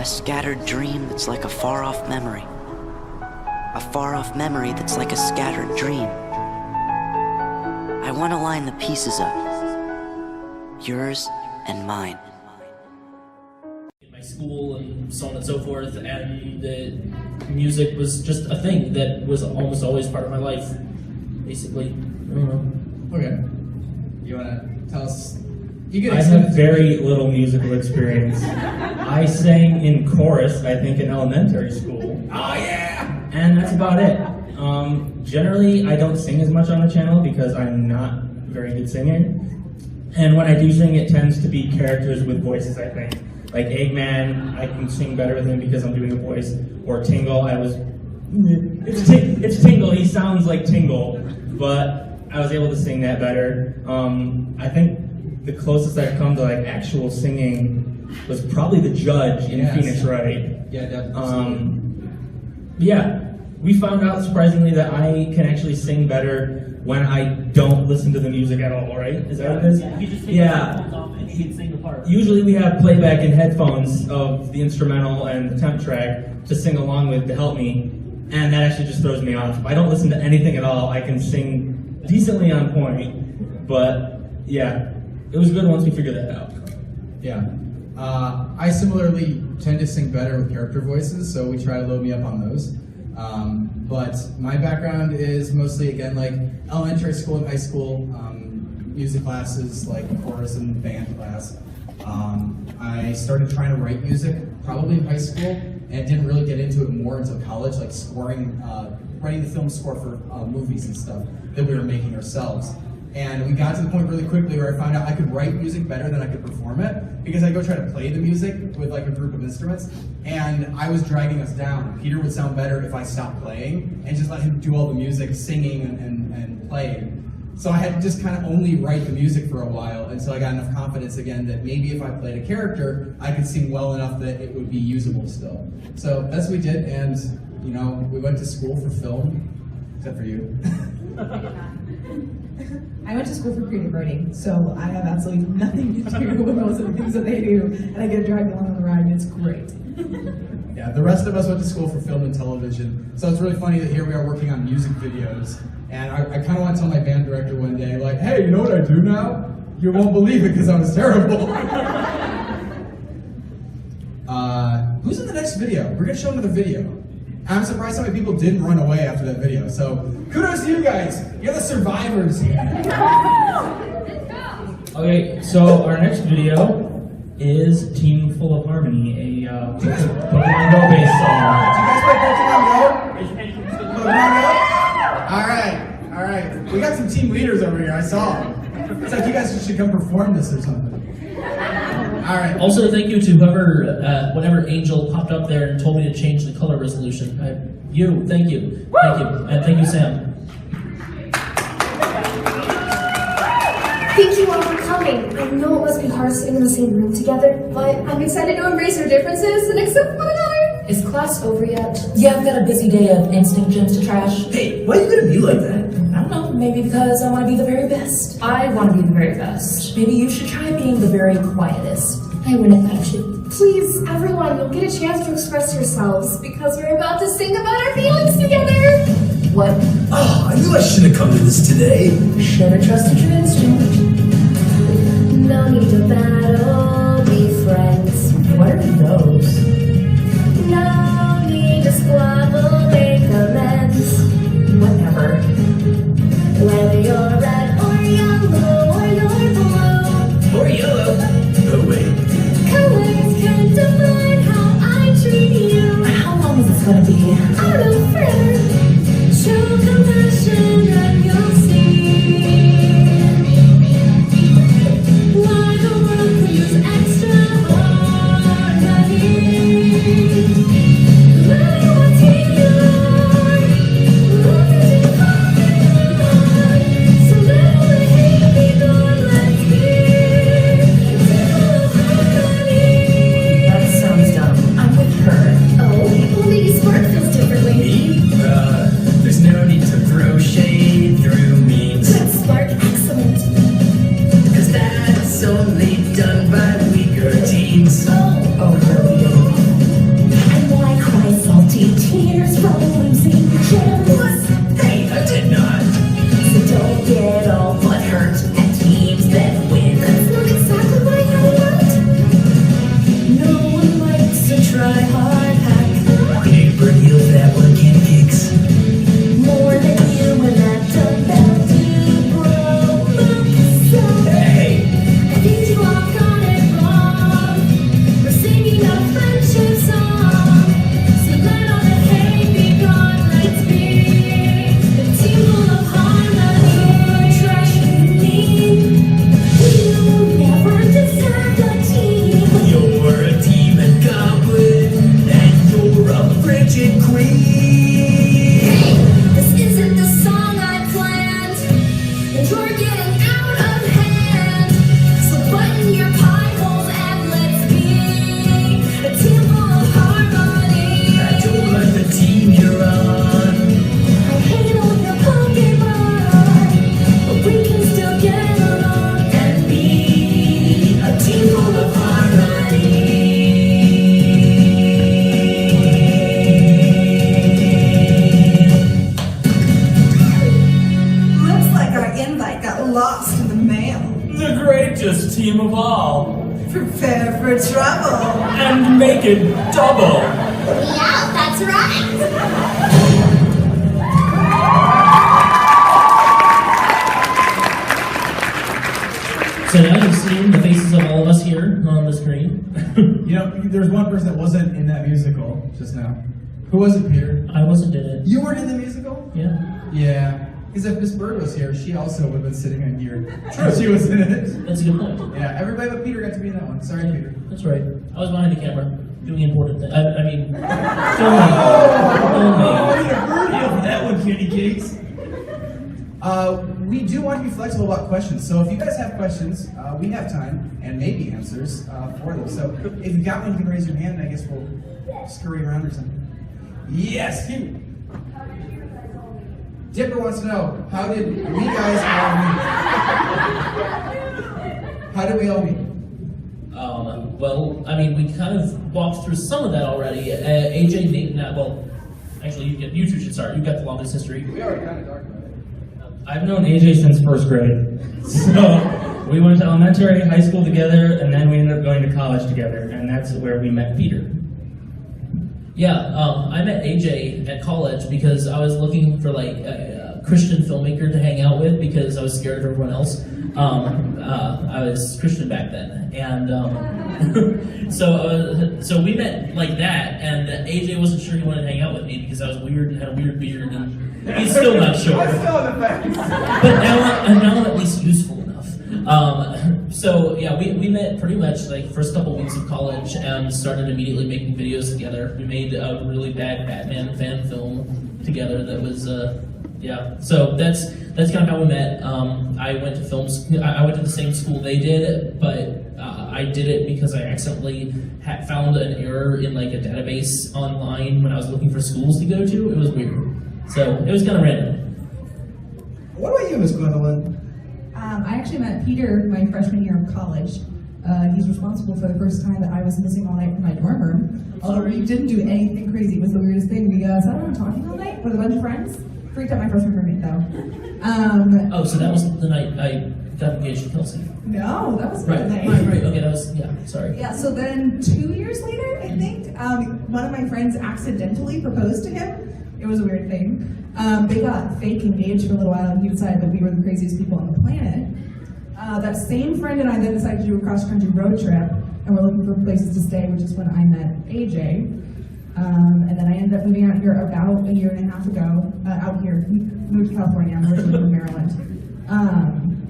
A scattered dream that's like a far-off memory. A far-off memory that's like a scattered dream. I want to line the pieces up. Yours and mine. In my school and so on and so forth, and the music was just a thing that was almost always part of my life, basically. I don't know. Okay. You want to tell us? I have very little musical experience. I sang in chorus, I think, in elementary school. Oh, yeah! And that's about it. Generally, I don't sing as much on the channel because I'm not a very good singer. And when I do sing, it tends to be characters with voices, I think. Like Eggman, I can sing better with him because I'm doing a voice. Or Tingle, it's Tingle, he sounds like Tingle. But I was able to sing that better. I think the closest I've come to like actual singing was probably the judge in Phoenix Wright. Yeah, definitely. Yeah, we found out surprisingly that I can actually sing better when I don't listen to the music at all, right? Is that what it is? Yeah, you just take the headphones off and you can sing the part. Usually we have playback in headphones of the instrumental and the temp track to sing along with to help me, and that actually just throws me off. If I don't listen to anything at all, I can sing decently on point, but yeah, it was good once we figured that out. Yeah. I similarly tend to sing better with character voices, so we try to load me up on those. But my background is mostly, again, like elementary school and high school, music classes, like chorus and band class. I started trying to write music probably in high school and didn't really get into it more until college, like scoring, writing the film score for movies and stuff that we were making ourselves. And we got to the point really quickly where I found out I could write music better than I could perform it, because I go try to play the music with like a group of instruments, and I was dragging us down. Peter would sound better if I stopped playing and just let him do all the music, singing and playing. So I had to just kind of only write the music for a while until I got enough confidence again that maybe if I played a character, I could sing well enough that it would be usable still. So that's what we did, and you know, we went to school for film, except for you. I went to school for creative writing, so I have absolutely nothing to do with most of the things that they do, and I get dragged along on the ride, and it's great. Yeah, the rest of us went to school for film and television, so it's really funny that here we are working on music videos, and I kind of want to tell my band director one day, like, hey, you know what I do now? You won't believe it because I was terrible. Who's in the next video? We're going to show another video. I'm surprised how many people didn't run away after that video, so kudos to you guys. You're the survivors. Okay, so our next video is Team Full of Harmony, a Pokemon Go based song. Do you guys play Pokemon Go? All right. We got some team leaders over here, I saw them. It's like you guys should come perform this or something. All right. Also, thank you to whoever, whenever Angel popped up there and told me to change the color resolution. Thank you. Thank you. And thank you, Sam. Thank you all for coming. I know it must be hard sitting in the same room together, but I'm excited to embrace our differences and accept one another. Is class over yet? Yeah, I've got a busy day of instinct gems to trash. Hey, why are you gonna be like that? I don't know, maybe because I want to be the very best. I want to be the very best. Maybe you should try being the very quietest. I wouldn't let you. Please, everyone, you'll get a chance to express yourselves because we're about to sing about our feelings together. What? Oh, I knew I should have come to this today. Should have trusted your instinct. No need to battle, be friends. What are those? No need to squabble, make amends. Whatever. Whether you're red or yellow or you're blue. Or yellow. Oh, wait. Colors can define how I treat you. How long is this gonna be? I don't forever. Show compassion and you'll see why the world could use extra harmony. Don't get all butthurt at teams that win. That's not exactly what I had in mind. No one likes a try-hard hack Paper heels that work in gigs. more than you and that dumbbell do, bro. So Hey, I think you all got it wrong. We're singing a friendship song. So let all the hate be gone. Let's be a team full of harmony. trash you mean. You never deserved a team. you're a demon goblin, and you're a frigid queen. This isn't the song I planned, and you're getting out of hand. So button your pie holes and let's be a team full of harmony. I don't like the team you're on. I hate all your Pokemon, but we can still get along and be a team full of harmony. Looks like our invite got lost in the mail. The greatest team of all. Prepare for trouble. And make it double. Yeah, that's right. So now you've seen the faces of all of us here on the screen. You know, there's one person that wasn't in that musical just now. Who was it, Peter? I wasn't in it. You weren't in the musical? Yeah. Yeah. Because if Miss Bird was here, she also would have been sitting in here. True. She was in it. That's a good point. Yeah, everybody but Peter got to be in that one. Sorry, Peter. That's right. I was behind the camera doing important things. I mean, filming. For that one, kitty cakes. We do want to be flexible about questions. So if you guys have questions, we have time and maybe answers for them. So if you've got one, you can raise your hand and I guess we'll scurry around or something. Yes, Peter. Dipper wants to know, how did we guys all meet? How did we all meet? Well, I mean, we kind of walked through some of that already. AJ, Nate, and well, actually, you two should start. You've got the longest history. We already kind of talked about it. I've known AJ since first grade. So we went to elementary, high school together, and then we ended up going to college together, and that's where we met Peter. Yeah, I met AJ at college because I was looking for like a Christian filmmaker to hang out with because I was scared of everyone else. I was Christian back then, and so we met like that. And AJ wasn't sure he wanted to hang out with me because I was weird and had a weird beard, and he's still not sure. I'm still in the fence. But now I'm at least useful enough. So yeah, we met pretty much like first couple weeks of college and started immediately making videos together. We made a really bad Batman fan film together that was yeah. So that's kind of how we met. I went to I went to the same school they did, but I did it because I accidentally found an error in like a database online when I was looking for schools to go to. It was weird. So it was kind of random. What about you, Miss Gwendolyn? I actually met Peter my freshman year of college. He's responsible for the first time that I was missing all night from my dorm room. Although we didn't do anything crazy. It was the weirdest thing. We sat around talking all night with a bunch of friends. Freaked out my freshman roommate though. Oh, so that was the night I got engaged to Kelsey. No, that was Right, the night. right. Okay, that was, yeah, sorry. Yeah, so then 2 years later, I think, one of my friends accidentally proposed to him. It was a weird thing. They got fake engaged for a little while and he decided that we were the craziest people on the planet. That same friend and I then decided to do a cross-country road trip and we're looking for places to stay, which is when I met AJ. And then I ended up moving out here about a year and a half ago, out here, moved to California, I'm originally from Maryland.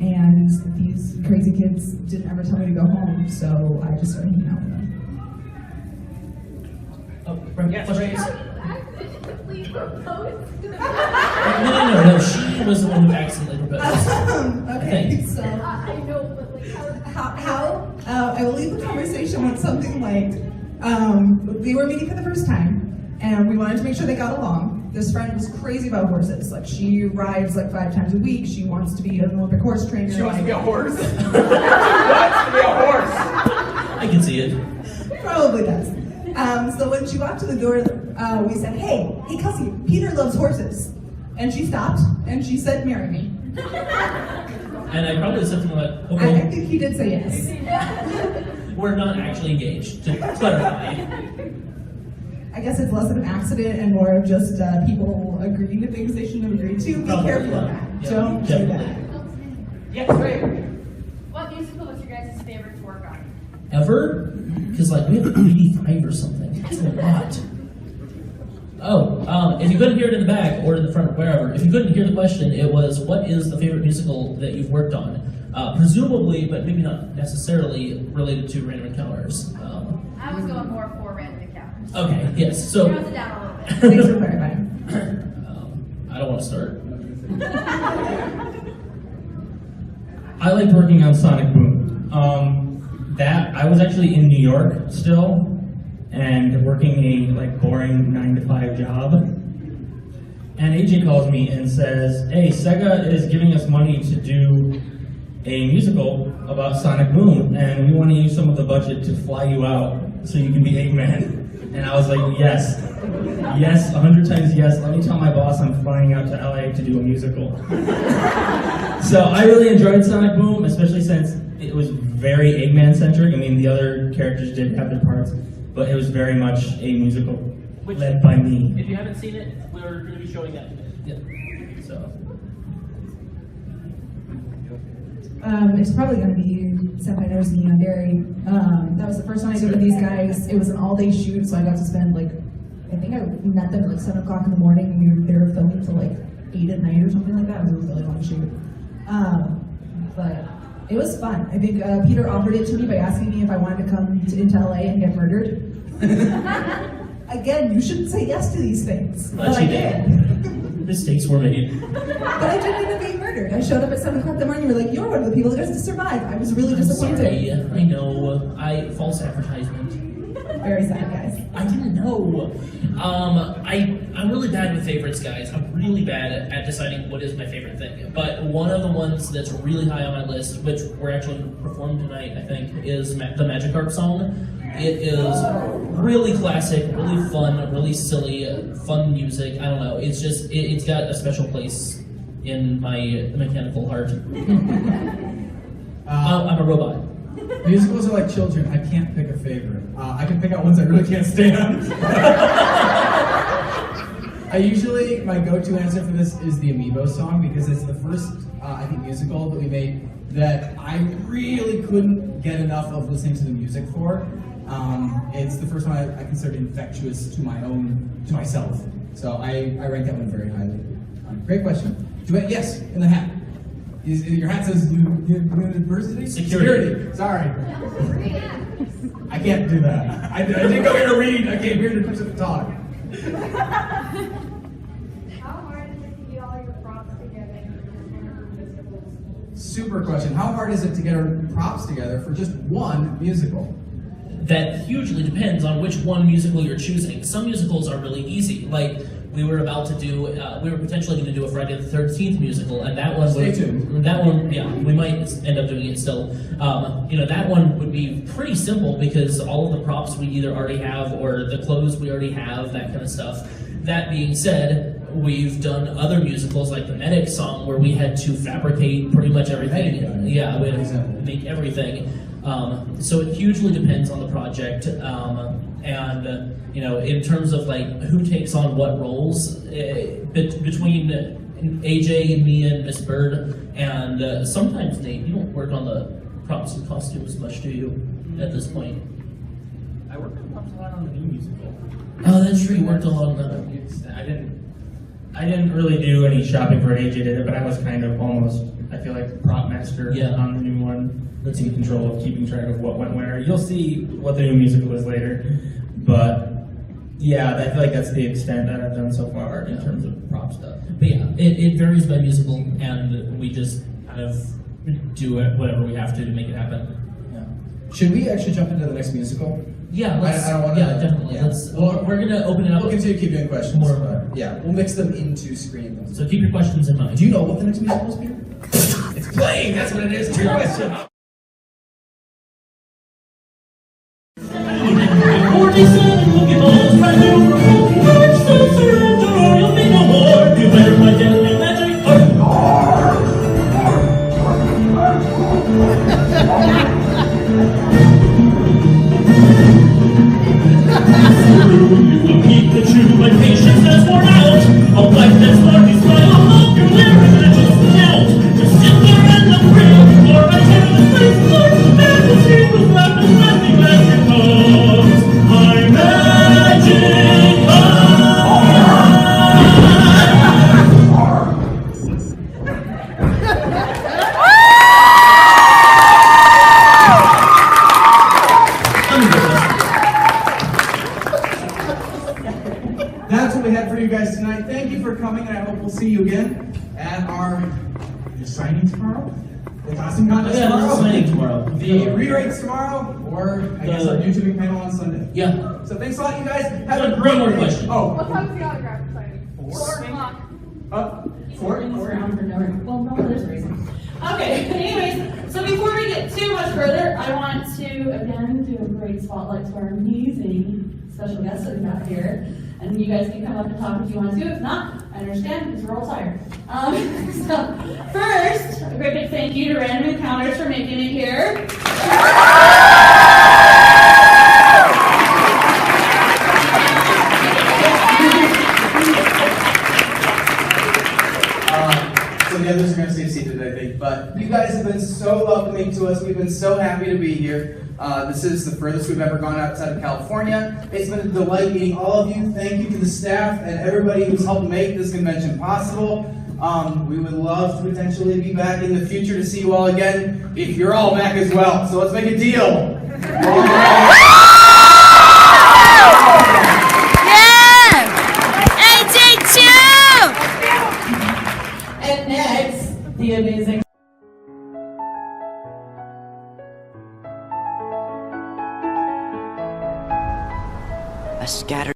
And these crazy kids didn't ever tell me to go home, so I just started hanging out with them. Oh, right, Yes, questions? right. No, she was the one who accidentally proposed. Okay, Okay. so I know, but like I will leave the conversation with something like, we were meeting for the first time, and we wanted to make sure they got along. This friend was crazy about horses. Like, she rides like 5 times a week. She wants to be an Olympic horse trainer. She wants to be a horse. She wants to be a horse. I can see it. Probably does. So when she walked to the door, we said, hey, Kelsey, Peter loves horses. And she stopped, and she said, marry me. And I probably said something like, I okay, think he did say yes. we're not actually engaged, to clarify. I guess it's less of an accident and more of just people agreeing to things they shouldn't have agreed to. Be Probably, careful of yeah. that. Yeah, Don't do definitely. that. Yeah, great. What musical was your guys' favorite to work on? Ever? Because like we have 85 or something. That's a lot. Oh, if you couldn't hear it in the back or in the front or wherever, if you couldn't hear the question, it was, what is the favorite musical that you've worked on? Presumably, but maybe not necessarily related to Random Encounters. I was going more for Random Encounters. Okay, yes. So Narrows it down a little bit. Thanks for clarifying. I don't want to start. I liked working on Sonic Boom. That I was actually in New York still, and working a like boring 9-to-5 job. And AJ calls me and says, "Hey, Sega is giving us money to do a musical about Sonic Boom, and we want to use some of the budget to fly you out so you can be Eggman." And I was like, yes, 100 times yes. Let me tell my boss I'm flying out to LA to do a musical. So I really enjoyed Sonic Boom, especially since it was very Eggman centric. I mean, the other characters did have their parts, but it was very much a musical led by me. If you haven't seen it, we're going to be showing that. Yeah. So. It's probably going to be Senpai Knows Me on Dairy. That was the first time I did with these guys. It was an all-day shoot, so I got to spend like, I think I met them at like 7 o'clock in the morning, and we were there filming till like 8 at night or something like that. It was a really long shoot. But it was fun. I think Peter offered it to me by asking me if I wanted to come into LA and get murdered. Again, you shouldn't say yes to these things. But I did. Mistakes were made. But I didn't end up getting murdered. I showed up at 7 o'clock in the morning and you were like, you're one of the people that gets to survive. I was really disappointed. Sorry, I know. False advertisement. Very sad, guys. I didn't know. I'm really bad with favorites, guys. I'm really bad at deciding what is my favorite thing. But one of the ones that's really high on my list, which we're actually performing tonight, I think, is the Magikarp song. It is really classic, really fun, really silly, fun music. I don't know. It's just, it's got a special place in my mechanical heart. I'm a robot. Musicals are like children. I can't pick a favorite. I can pick out ones I really can't stand. My go-to answer for this is the Amiibo song because it's the first, I think, musical that we made that I really couldn't get enough of listening to the music for. It's the first one I considered infectious to myself. So I rank that one very highly. Great question. Yes, in the hat. Your hat says university? Security. Sorry. I can't do that. I didn't go here to read. I came here to talk. How hard is it to get all your props together for musicals? Super question. How hard is it to get our props together for just one musical? That hugely depends on which one musical you're choosing. Some musicals are really easy. Like, we were potentially going to do a Friday the 13th musical, and that one Stay tuned. That one, yeah, we might end up doing it still. That one would be pretty simple because all of the props we either already have or the clothes we already have, that kind of stuff. That being said, we've done other musicals like the Medic song where we had to fabricate pretty much everything. Yeah, we had to make everything. So it hugely depends on the project. In terms of like who takes on what roles, between AJ, me, and Miss Bird, and sometimes Nate, you don't work on the props and costumes much, do you? At this point, I worked on props a lot on the new musical. oh, that's true. You worked a lot on that. I didn't really do any shopping for it. AJ did it, but I was kind of almost, I feel like, prop master Yeah. on the new one. That's in control of keeping track of what went where. You'll see what the new musical is later. But yeah, I feel like that's the extent that I've done so far in terms of prop stuff. But yeah, it varies by musical, and we just kind of do it whatever we have to make it happen. Yeah. Should we actually jump into the next musical? Yeah, let's, I don't want to. yeah, definitely. Yeah. We're gonna open it up. We'll continue to keep doing questions. More. But yeah, we'll mix them into screen. So keep your questions in mind. Do you know what the next musical is, Peter? It's playing. That's what it is. Your question. 47 Pokeballs, brand new from Pokemon, so surrender or you'll be no more. You better find You're signing tomorrow? The costume contest Yeah, tomorrow? there's a signing tomorrow. The rewrites tomorrow? Or, I guess, our YouTubing panel on Sunday. Yeah. So thanks a lot, you guys. I Have have a one great more day. question. Oh. What time's the autograph signing? 4 o'clock. Four? Well, no, there's a reason. Okay, anyways, so before we get too much further, I want to again do a great spotlight to our amazing special guests that we got here. And you guys can come up and talk if you want to. If not, I understand because we're all tired. So first, a great big thank you to Random Encounters for making it here. So the others are going to stay seated, I think. But you guys have been so welcoming to us. We've been so happy to be here. This is the furthest we've ever gone outside of California. It's been a delight meeting all of you. Thank you to the staff and everybody who's helped make this convention possible. We would love to potentially be back in the future to see you all again, if you're all back as well. So let's make a deal. And next, the amazing. A scattered